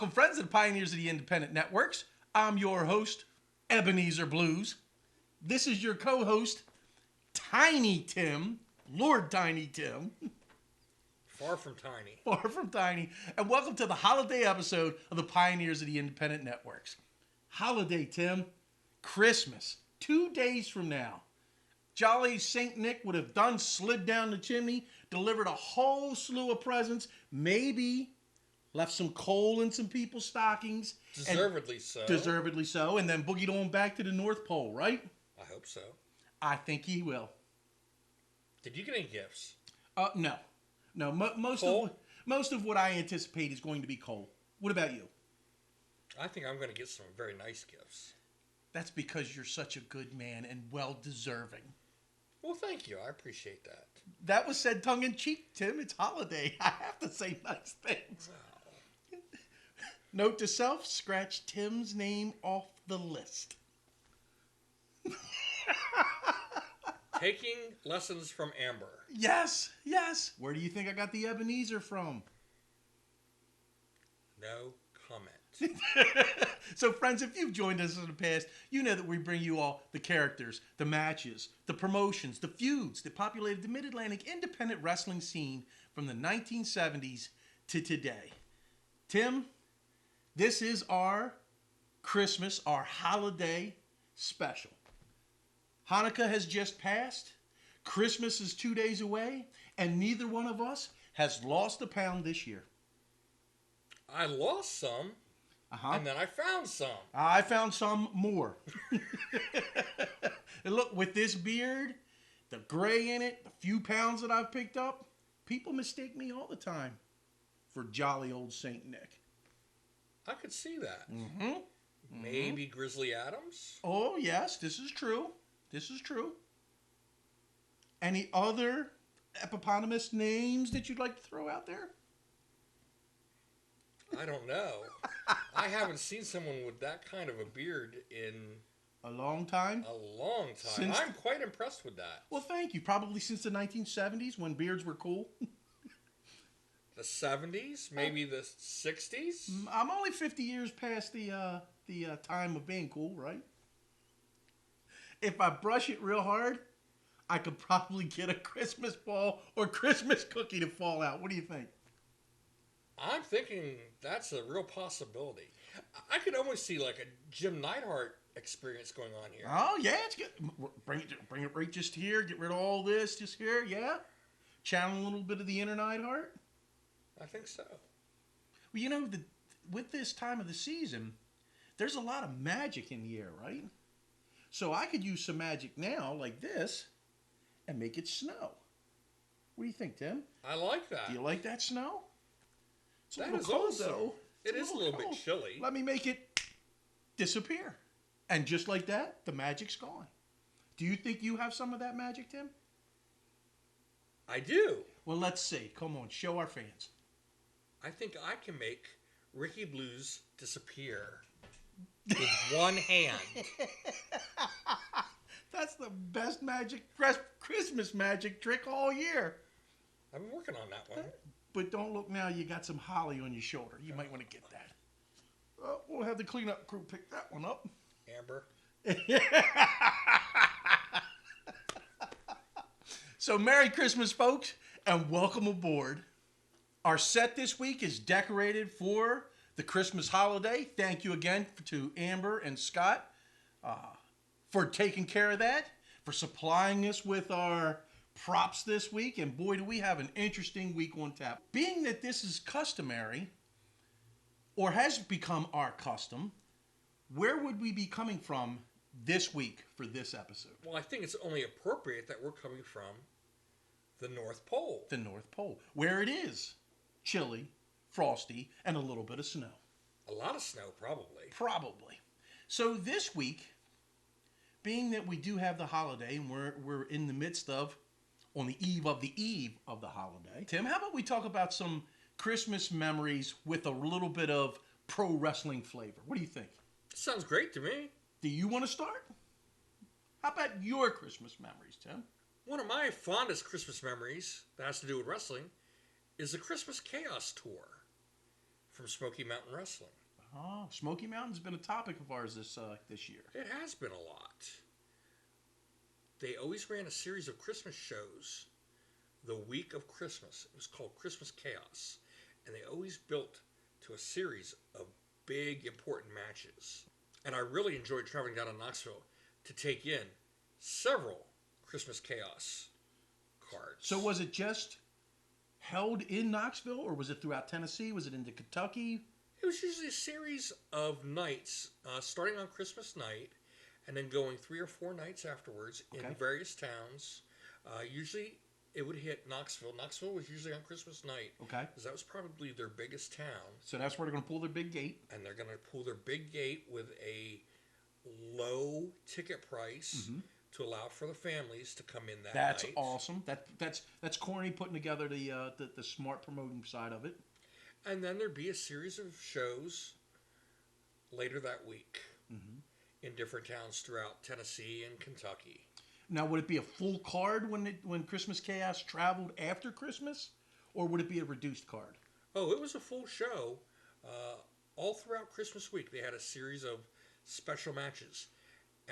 Welcome, friends and pioneers of the independent networks. I'm your host, Ebenezer Blues. This is your co-host, Tiny Tim, Lord Tiny Tim. Far from tiny. Far from Tiny. And welcome to the holiday episode of the Pioneers of the Independent Networks. Holiday, Tim. Christmas. 2 days from now. Jolly St. Nick would have done slid down the chimney, delivered a whole slew of presents, maybe left some coal in some people's stockings. Deservedly so. Deservedly so. And then boogied on back to the North Pole, right? I hope so. I think he will. Did you get any gifts? No. No, most of what I anticipate is going to be coal. What about you? I think I'm going to get some very nice gifts. That's because you're such a good man and well-deserving. Well, thank you. I appreciate that. That was said tongue-in-cheek, Tim. It's holiday. I have to say nice things. Wow. Note to self, scratch Tim's name off the list. Taking lessons from Amber. Yes, yes. Where do you think I got the Ebenezer from? No comment. So, friends, if you've joined us in the past, you know that we bring you all the characters, the matches, the promotions, the feuds that populated the Mid-Atlantic independent wrestling scene from the 1970s to today. Tim, this is our Christmas, our holiday special. Hanukkah has just passed. Christmas is 2 days away, and neither one of us has lost a pound this year. I lost some, and then I found some. I found some more. And look, with this beard, the gray in it, the few pounds that I've picked up, people mistake me all the time for jolly old St. Nick. I could see that. Mm-hmm. Maybe Grizzly Adams? Oh, yes, this is true. This is true. Any other eponymous names that you'd like to throw out there? I don't know. I haven't seen someone with that kind of a beard in A long time? a long time. I'm quite impressed with that. Well, thank you. Probably since the 1970s when beards were cool. The 70s? Maybe the 60s? I'm only 50 years past the time of being cool, right? If I brush it real hard, I could probably get a Christmas ball or Christmas cookie to fall out. What do you think? I'm thinking that's a real possibility. I could almost see like a Jim Neidhart experience going on here. Oh, yeah, it's good. Bring it right just here. Get rid of all this just here, yeah? Channel a little bit of the inner Neidhart. I think so. Well, you know, with this time of the season, there's a lot of magic in the air, right? So I could use some magic now, like this, and make it snow. What do you think, Tim? I like that. Do you like that snow? It's a That little is cold, awesome. though. It is a little bit chilly. Let me make it disappear. And just like that, the magic's gone. Do you think you have some of that magic, Tim? I do. Well, let's see. Come on, show our fans. I think I can make Ricky Blues disappear with one hand. That's the best Christmas magic trick all year. I've been working on that one. But don't look now, you got some holly on your shoulder. You might want to get that. We'll have the cleanup crew pick that one up. Amber. So Merry Christmas, folks, and welcome aboard. Our set this week is decorated for the Christmas holiday. Thank you again to Amber and Scott for taking care of that, for supplying us with our props this week. And boy, do we have an interesting week on tap. Being that this is customary, or has become our custom, where would we be coming from this week for this episode? Well, I think it's only appropriate that we're coming from the North Pole. The North Pole, where it is chilly, frosty, and a little bit of snow. A lot of snow, probably. Probably. So this week, being that we do have the holiday and we're in the midst of, on the eve of the holiday, Tim, how about we talk about some Christmas memories with a little bit of pro wrestling flavor? What do you think? Sounds great to me. Do you want to start? How about your Christmas memories, Tim? One of my fondest Christmas memories that has to do with wrestling is the Christmas Chaos Tour from Smoky Mountain Wrestling. Oh, Smoky Mountain's been a topic of ours this year. It has been a lot. They always ran a series of Christmas shows the week of Christmas. It was called Christmas Chaos. And they always built to a series of big, important matches. And I really enjoyed traveling down to Knoxville to take in several Christmas Chaos cards. So was it just held in Knoxville, or was it throughout Tennessee? Was it into Kentucky? It was usually a series of nights, starting on Christmas night, and then going 3 or 4 nights afterwards in various towns. Usually it would hit Knoxville. Knoxville was usually on Christmas night. Okay. Because that was probably their biggest town. So that's where they're going to pull their big gate. And they're going to pull their big gate with a low ticket price to allow for the families to come in that night. That's awesome. That's Corny putting together the smart promoting side of it. And then there'd be a series of shows later that week in different towns throughout Tennessee and Kentucky. Now, would it be a full card when Christmas Chaos traveled after Christmas, or would it be a reduced card? Oh, it was a full show. All throughout Christmas week, they had a series of special matches,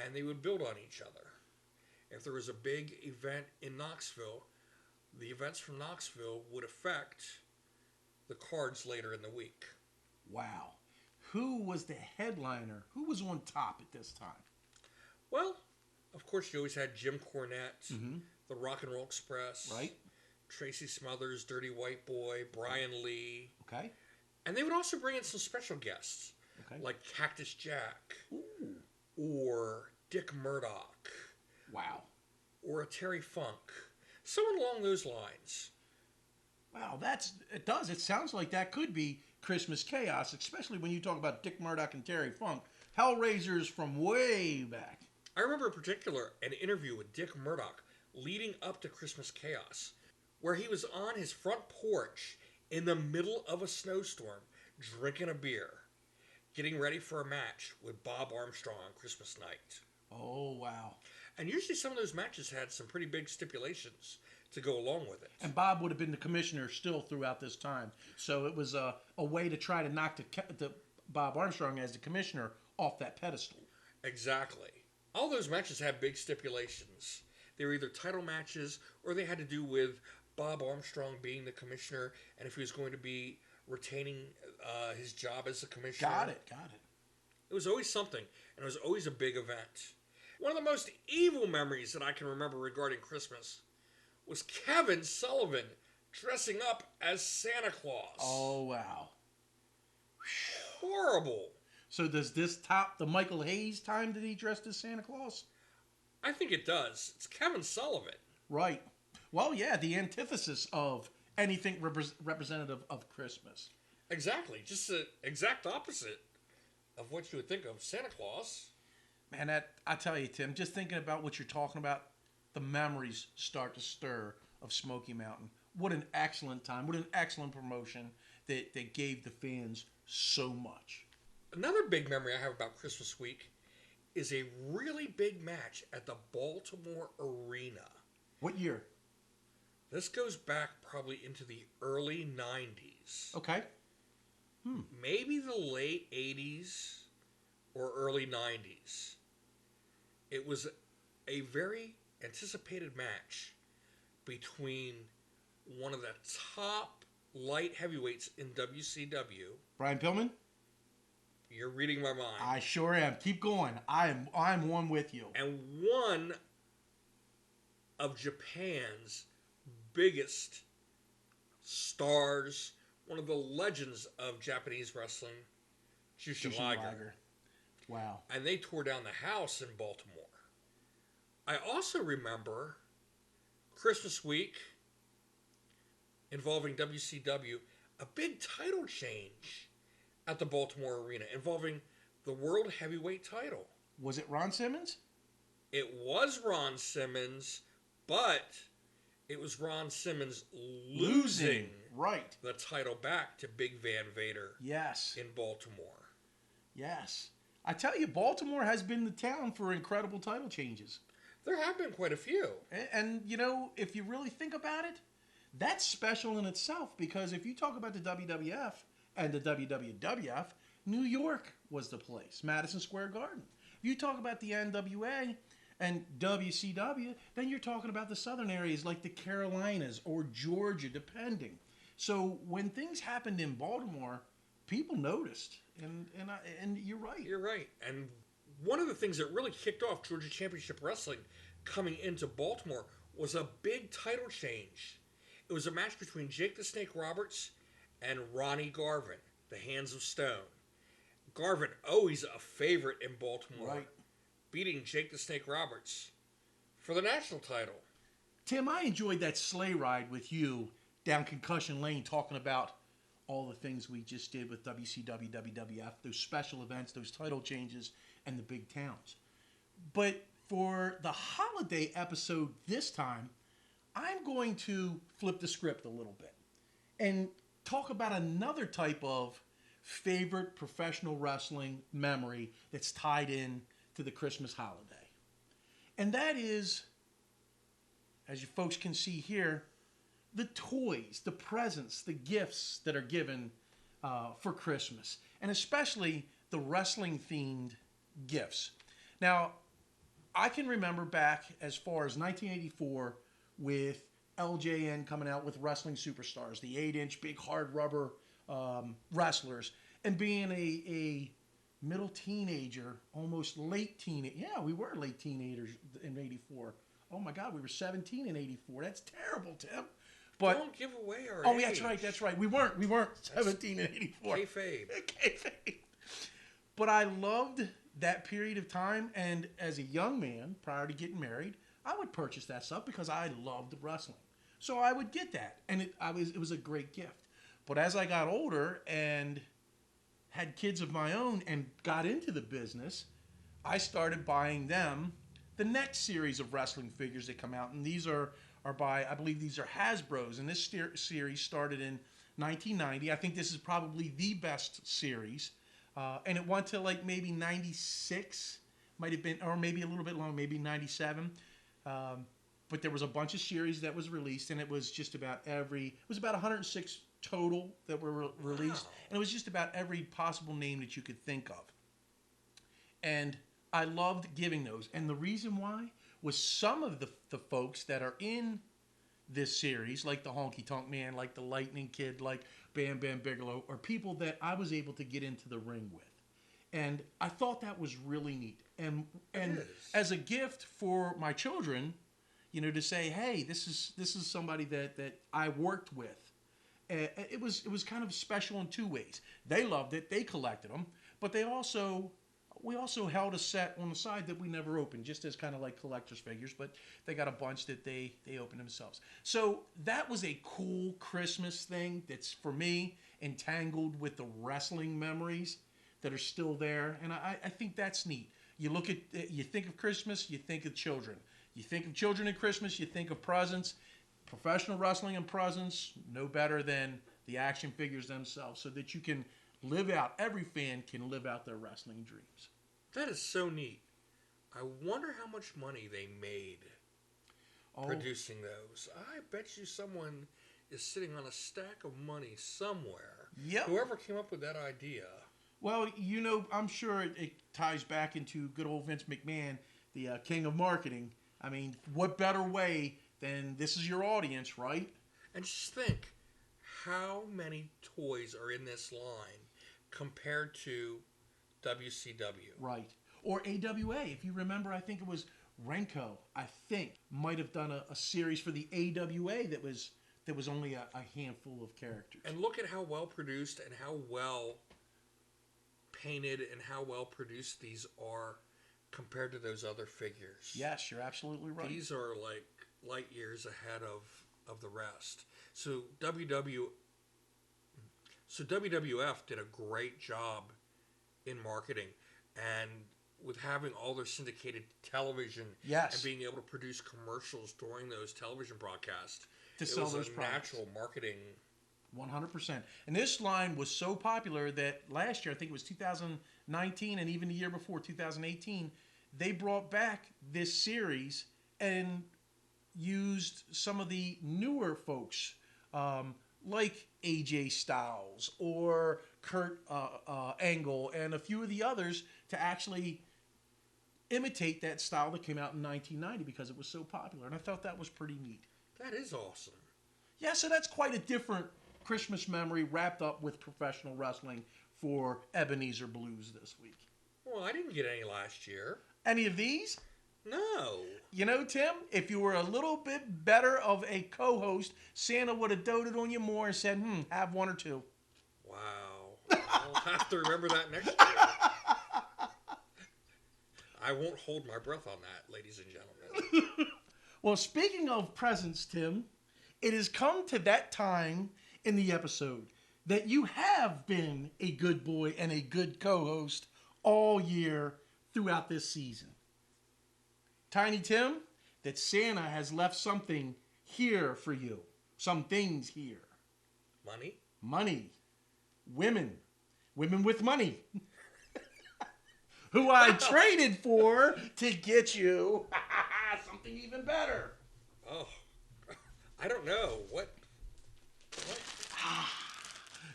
and they would build on each other. If there was a big event in Knoxville, the events from Knoxville would affect the cards later in the week. Wow. Who was the headliner? Who was on top at this time? Well, of course, you always had Jim Cornette, the Rock and Roll Express, right? Tracy Smothers, Dirty White Boy, Brian Lee. Okay. And they would also bring in some special guests, like Cactus Jack, or Dick Murdoch. Wow. Or a Terry Funk. Someone along those lines. Wow, it sounds like that could be Christmas Chaos, especially when you talk about Dick Murdoch and Terry Funk, Hellraisers from way back. I remember in particular an interview with Dick Murdoch leading up to Christmas Chaos, where he was on his front porch in the middle of a snowstorm, drinking a beer, getting ready for a match with Bob Armstrong on Christmas night. Oh, wow. And usually some of those matches had some pretty big stipulations to go along with it. And Bob would have been the commissioner still throughout this time. So it was a way to try to knock the Bob Armstrong as the commissioner off that pedestal. Exactly. All those matches had big stipulations. They were either title matches or they had to do with Bob Armstrong being the commissioner and if he was going to be retaining his job as the commissioner. Got it. It was always something, and it was always a big event. One of the most evil memories that I can remember regarding Christmas was Kevin Sullivan dressing up as Santa Claus. Oh, wow. Horrible. So does this top the Michael Hayes time that he dressed as Santa Claus? I think it does. It's Kevin Sullivan. Right. Well, yeah, the antithesis of anything representative of Christmas. Exactly. Just the exact opposite of what you would think of Santa Claus. Man, I tell you, Tim, just thinking about what you're talking about, the memories start to stir of Smoky Mountain. What an excellent time. What an excellent promotion that gave the fans so much. Another big memory I have about Christmas week is a really big match at the Baltimore Arena. What year? This goes back probably into the early 90s. Okay. Maybe the late 80s or early 90s. It was a very anticipated match between one of the top light heavyweights in WCW. Brian Pillman? You're reading my mind. I sure am. Keep going. I'm one with you. And one of Japan's biggest stars, one of the legends of Japanese wrestling, Jushin Liger. Wow. And they tore down the house in Baltimore. I also remember Christmas week involving WCW, a big title change at the Baltimore Arena involving the World Heavyweight title. Was it Ron Simmons? It was Ron Simmons, but it was Ron Simmons losing right the title back to Big Van Vader. Yes. In Baltimore. Yes. I tell you, Baltimore has been the town for incredible title changes. There have been quite a few. And you know, if you really think about it, that's special in itself because if you talk about the WWF and the WWF, New York was the place, Madison Square Garden. If you talk about the NWA and WCW, then you're talking about the southern areas like the Carolinas or Georgia, depending. So when things happened in Baltimore, people noticed, and you're right. You're right. And one of the things that really kicked off Georgia Championship Wrestling coming into Baltimore was a big title change. It was a match between Jake the Snake Roberts and Ronnie Garvin, the Hands of Stone. Garvin, always a favorite in Baltimore, Right. beating Jake the Snake Roberts for the national title. Tim, I enjoyed that sleigh ride with you down Concussion Lane talking about all the things we just did with WCW, WWF, those special events, those title changes, and the big towns. But for the holiday episode this time, I'm going to flip the script a little bit and talk about another type of favorite professional wrestling memory that's tied in to the Christmas holiday. And that is, as you folks can see here, the toys, the presents, the gifts that are given for Christmas, and especially the wrestling-themed gifts. Now, I can remember back as far as 1984 with LJN coming out with Wrestling Superstars, the 8-inch big hard rubber wrestlers, and being a middle teenager, almost late teenager. Yeah, we were late teenagers in 84. Oh my God, we were 17 in 84. That's terrible, Tim. But Don't give away our oh, age. that's right. We weren't 17 in 84. Kayfabe. Kayfabe. But I loved that period of time, and as a young man, prior to getting married, I would purchase that stuff because I loved wrestling. So I would get that, and it was a great gift. But as I got older and had kids of my own and got into the business, I started buying them the next series of wrestling figures that come out, and these are by, I believe these are Hasbro's, and this series started in 1990. I think this is probably the best series, and it went to like maybe 96, might have been, or maybe a little bit long, maybe 97. But there was a bunch of series that was released, and it was just about it was about 106 total that were released, Wow. and it was just about every possible name that you could think of. And I loved giving those, and the reason why was some of the folks that are in this series, like the Honky Tonk Man, like the Lightning Kid, like Bam Bam Bigelow, are people that I was able to get into the ring with. And I thought that was really neat. And is. as a gift for my children, you know, to say, hey, this is somebody that I worked with. It was kind of special in two ways. They loved it, they collected them, but we also held a set on the side that we never opened, just as kind of like collector's figures, but they got a bunch that they opened themselves. So that was a cool Christmas thing that's, for me, entangled with the wrestling memories that are still there, and I think that's neat. You think of Christmas, you think of children. You think of children at Christmas, you think of presents. Professional wrestling and presents, no better than the action figures themselves, so that you can every fan can live out their wrestling dreams. That is so neat. I wonder how much money they made producing those. I bet you someone is sitting on a stack of money somewhere. Yep. Whoever came up with that idea. Well, you know, I'm sure it ties back into good old Vince McMahon, the king of marketing. I mean, what better way than this is your audience, right? And just think how many toys are in this line compared to WCW. Right. Or AWA. If you remember, I think it was Renko, might have done a series for the AWA that was only a handful of characters. And look at how well produced and how well painted and how well produced these are compared to those other figures. Yes, you're absolutely right. These are like light years ahead of the rest. So WWF did a great job in marketing and with having all their syndicated television Yes. and being able to produce commercials during those television broadcasts. To sell was those a products. natural marketing. 100%. And this line was so popular that last year, I think it was 2019 and even the year before, 2018, they brought back this series and used some of the newer folks, like AJ Styles or Kurt Angle and a few of the others to actually imitate that style that came out in 1990 because it was so popular. And I thought that was pretty neat. That is awesome. Yeah, so that's quite a different Christmas memory wrapped up with professional wrestling for Ebenezer Blues this week. Well, I didn't get any last year. Any of these? No. You know, Tim, if you were a little bit better of a co-host, Santa would have doted on you more and said, have one or two. Wow. I'll have to remember that next year. I won't hold my breath on that, ladies and gentlemen. Well, speaking of presents, Tim, it has come to that time in the episode that you have been a good boy and a good co-host all year throughout this season. Tiny Tim, that Santa has left something here for you. Some things here. Money? Money. Women. Women with money. Who I traded for to get you something even better. Oh, I don't know. What?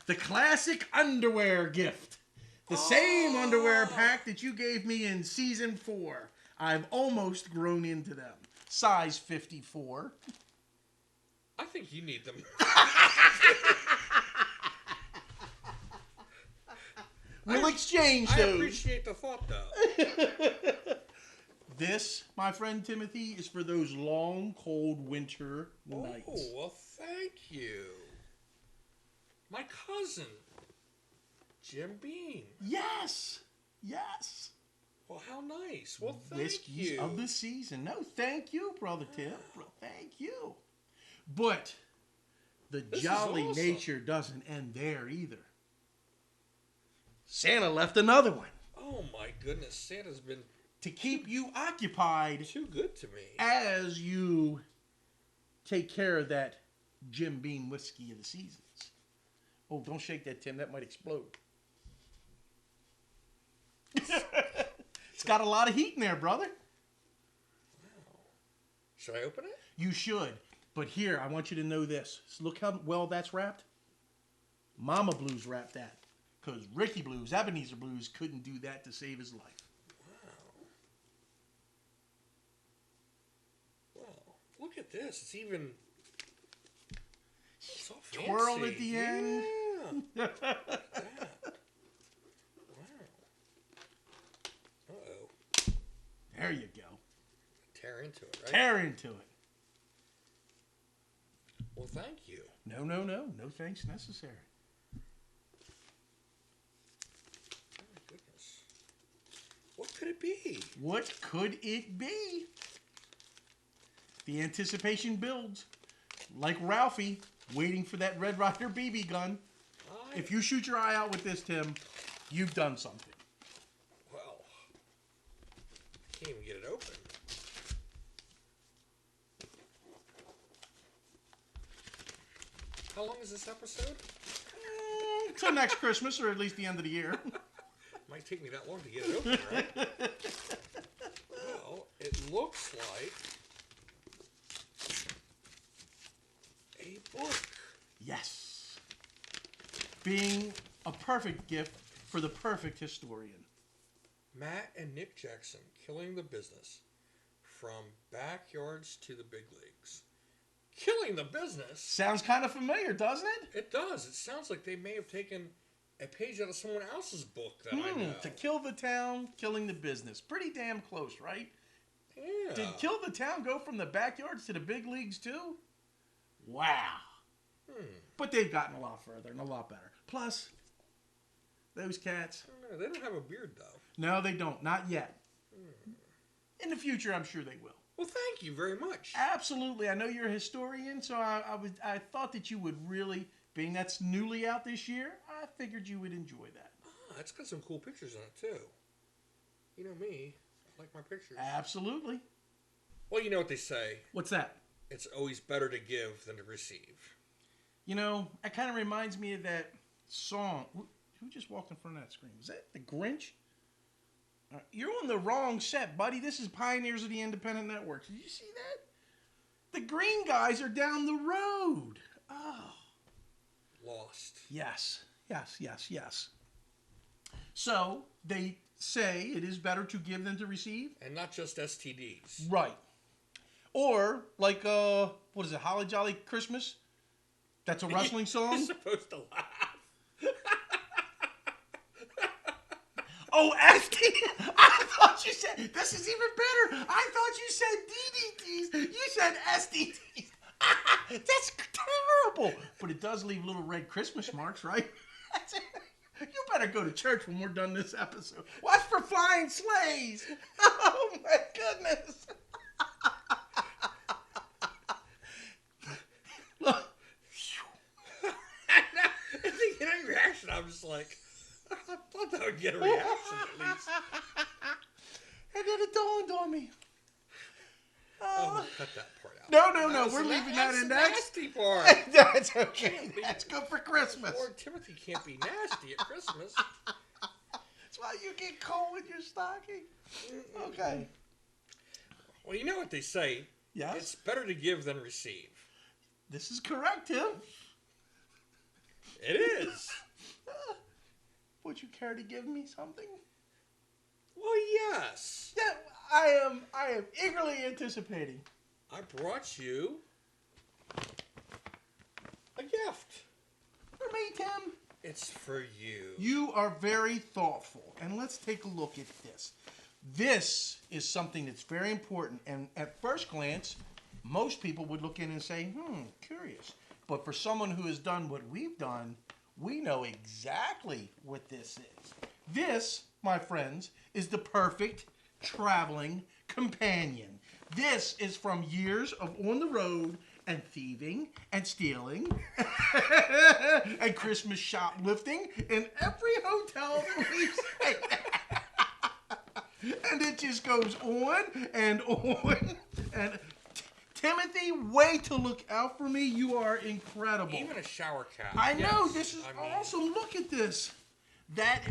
The classic underwear gift. The same underwear pack that you gave me in season 4. I've almost grown into them. Size 54. I think you need them. We'll exchange I those. appreciate the thought, though. This, my friend Timothy, is for those long, cold winter nights. Oh, well, thank you. My cousin, Jim Beam. Yes. Yes. Well, how nice. Well, thank Whiskeys you. of the season. No, thank you, Brother Tim. Thank you. But the This is jolly awesome. nature doesn't end there either. Santa left another one Oh, my goodness. Santa's been to keep you occupied too good to me. as you take care of that Jim Beam whiskey of the seasons. Oh, don't shake that, Tim. That might explode. It's got a lot of heat in there, brother. Should I open it? You should. But here, I want you to know this. Look how well that's wrapped. Mama Blues wrapped that. Because Ricky Blues, Ebenezer Blues, couldn't do that to save his life. Wow. Look at this. It's even... It's all fancy. Twirl at the end. Yeah. Look at that. Wow. Uh-oh. There you go. Tear into it, right? Tear into it. Well, thank you. No, no, no. No thanks necessary. Oh, my goodness. What could it be? What could it be? The anticipation builds. Like Ralphie, waiting for that Red Ryder BB gun. If you shoot your eye out with this, Tim, you've done something. Well, I can't even get it open. How long is this episode? Till next Christmas, or at least the end of the year. Might take me that long to get it open, right? Well, it looks like a book. Yes. Being a perfect gift for the perfect historian. Matt and Nick Jackson, Killing the Business. From Backyards to the Big Leagues. Killing the Business? Sounds kind of familiar, doesn't it? It does. It sounds like they may have taken a page out of someone else's book that I know. To kill the town, killing the business. Pretty damn close, right? Yeah. Did Kill the Town go from the backyards to the big leagues too? Wow. But they've gotten a lot further and a lot better. Plus, those cats. I don't know. They don't have a beard, though. No, they don't. Not yet. In the future, I'm sure they will. Well, thank you very much. Absolutely. I know you're a historian, so I thought that you would really, being that's newly out this year, I figured you would enjoy that. Ah, it's got some cool pictures on it, too. You know me. I like my pictures. Absolutely. Well, you know what they say. What's that? It's always better to give than to receive. You know, it kind of reminds me of that song. Who just walked in front of that screen? Was that the Grinch? You're on the wrong set, buddy. This is Pioneers of the Independent Network. Did you see that? The green guys are down the road. Oh. must. Yes, yes, yes, yes. So they say it is better to give than to receive. And not just STDs. Right. Or like what is it, Holly Jolly Christmas? That's a wrestling You're song. supposed to laugh. Oh, ST. I thought you said this is even better. I thought you said DDTs. You said STDs. That's terrible. But it does leave little red Christmas marks, right? You better go to church when we're done this episode. What's for flying sleighs? Oh my goodness. Look. And they get a reaction. I'm just like, I thought that would get a reaction at least. And then it dawned on me. Oh, cut that part out. No, we're leaving that in That's next. the nasty part. That's okay. That's good for Christmas. Lord Timothy can't be nasty at Christmas. That's why you get cold with your stocking. Okay. Well, you know what they say. Yes. It's better to give than receive. This is correct, Tim. It is. Would you care to give me something? Well, yes. Yeah, I am eagerly anticipating. I brought you a gift. For me, Tim. It's for you. You are very thoughtful. And let's take a look at this. This is something that's very important. And at first glance, most people would look in and say, curious. But for someone who has done what we've done, we know exactly what this is. This, my friends, is the perfect traveling companion. This is from years of on the road and thieving and stealing and Christmas shoplifting in every hotel that we've stayed at. And it just goes on and on. And Timothy, way to look out for me. You are incredible. Even a shower cap. I know. Yes, This is I mean, awesome. Look at this. That,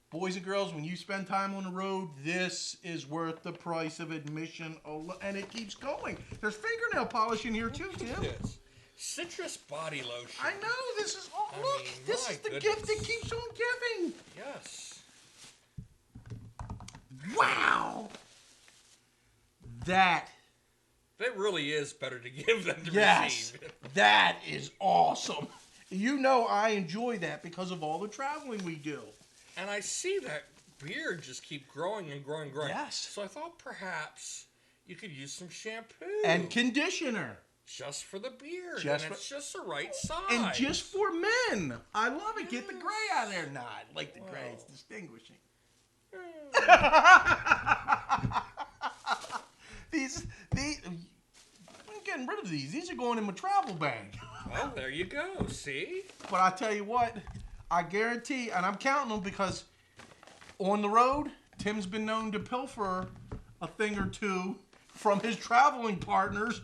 boys and girls, when you spend time on the road, this is worth the price of admission. And it keeps going. There's fingernail polish in here too, Look Tim. at this. Citrus body lotion. I know. This is all. I Look, mean, this my is the goodness. gift that keeps on giving. Yes. Wow. That. That really is better to give than to Yes, receive. that is awesome. You know I enjoy that because of all the traveling we do. And I see that beard just keep growing and growing and growing. Yes. So I thought perhaps you could use some shampoo. And conditioner. just for the beard. Just and for- it's just the right size. And just for men. I love it. Get the gray out of there. Nah, I like the gray. It's Wow. distinguishing. Mm. these, I'm getting rid of these. These are going in my travel bag. Well, there you go. See? But I tell you what, I guarantee, and I'm counting them because on the road, Tim's been known to pilfer a thing or two from his traveling partners.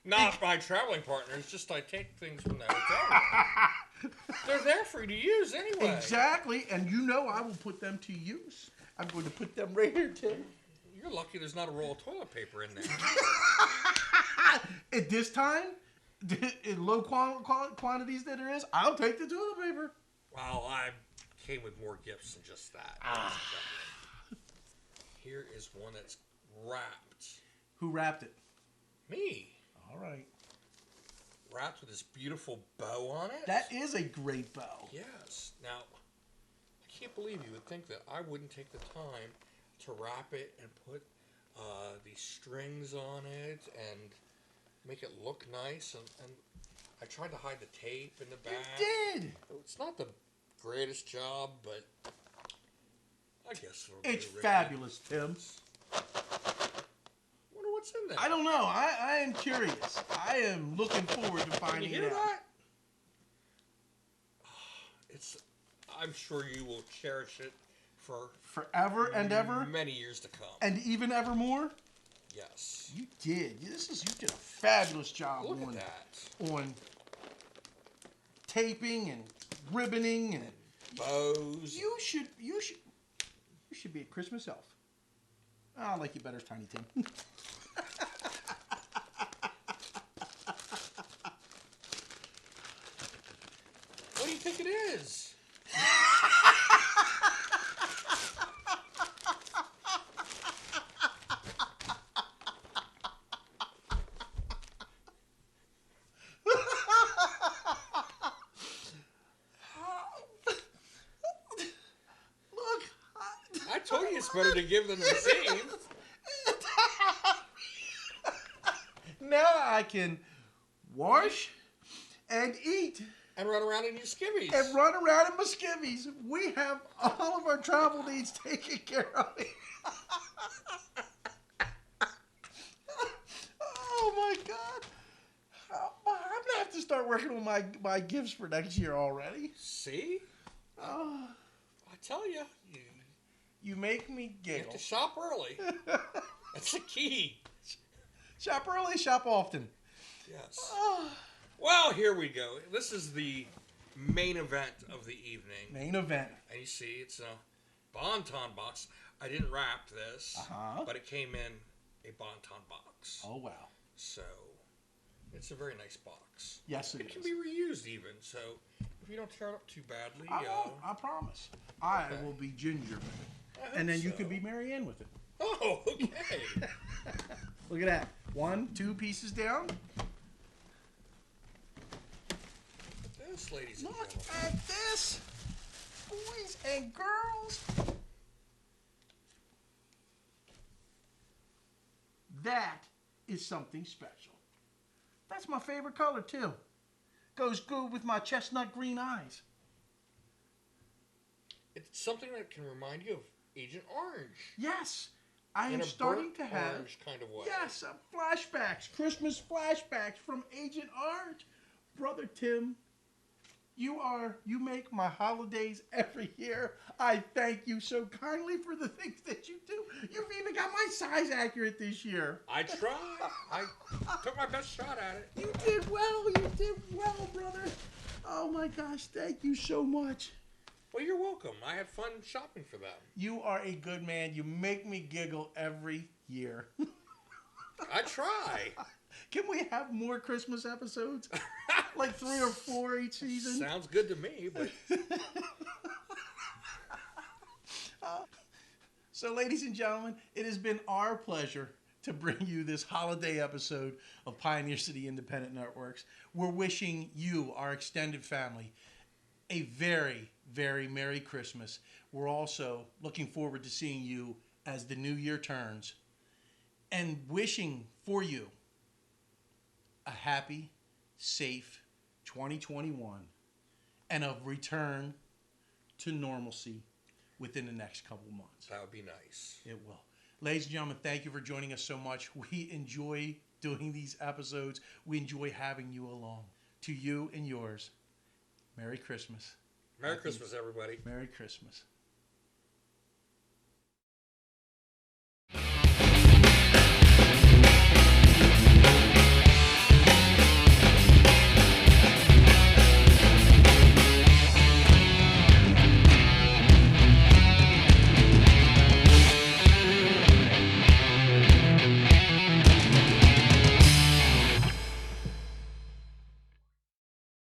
Not my traveling partners, just I take things from the hotel. They're there for you to use anyway. Exactly, and you know I will put them to use. I'm going to put them right here, Tim. You're lucky there's not a roll of toilet paper in there. At this time, in low quantities that there is, I'll take the toilet paper. Well, I came with more gifts than just that. Here is one that's wrapped. Who wrapped it? Me. All right. Wrapped with this beautiful bow on it. That is a great bow. Yes. Now, I can't believe you would think that I wouldn't take the time to wrap it and put these strings on it and make it look nice. And I tried to hide the tape in the back. You did. It's not the greatest job, but I guess it'll It's do, Ricky. fabulous, Tim. Wonder what's in there. I don't know. I am curious. I am looking forward to Can you finding hear it out. that? It's. I'm sure you will cherish it for Forever and ever, many years to come. and even evermore. Yes. You did. You did a fabulous job Look on at that. on taping and ribboning and Bows. you should be a Christmas elf. I like you better as Tiny Tim. do you think it is? Look, I told you it's better to give than receive. now I can wash and eat And run around in your skivvies. and run around in my skivvies. We have all of our travel needs taken care of. Oh my God. I'm gonna have to start working on my gifts for next year already. See? Oh, I tell you, you make me you have giggle. to shop early. That's the key. Shop early, shop often. Yes. Oh, Well, here we go. This is the main event of the evening. main event. And you see, it's a Bon-Ton box. I didn't wrap this, Uh-huh. but it came in a Bon-Ton box. Oh wow. So, it's a very nice box. Yes, It it can is. be reused even, so if you don't tear it up too badly, I won't. I promise. I Okay. will be Ginger with it, I hope and then you so. could be Mary Ann with it. Oh, okay. Look at that. 1, 2 pieces down. This, ladies and Look gentlemen. at this, boys and girls. That is something special. That's my favorite color too. Goes good with my chestnut green eyes. It's something that can remind you of Agent Orange. Yes, I in am a starting burnt to have orange kind of way. yes, flashbacks, Christmas flashbacks from Agent Orange. Brother Tim, you make my holidays every year. I thank you so kindly for the things that you do. You've even got my size accurate this year. I tried. I took my best shot at it. You did well. You did well, brother. Oh my gosh, thank you so much. Well, you're welcome. I had fun shopping for them. You are a good man. You make me giggle every year. I try. Can we have more Christmas episodes? Like 3 or 4 each season? Sounds good to me, but So, ladies and gentlemen, it has been our pleasure to bring you this holiday episode of Pioneer City Independent Networks. We're wishing you, our extended family, a very, very Merry Christmas. We're also looking forward to seeing you as the new year turns and wishing for you a happy, safe 2021 and a return to normalcy within the next couple months. that would be nice. It will. Ladies and gentlemen, thank you for joining us so much. We enjoy doing these episodes. We enjoy having you along. To you and yours, Merry Christmas. Merry Christmas, everybody. Merry Christmas.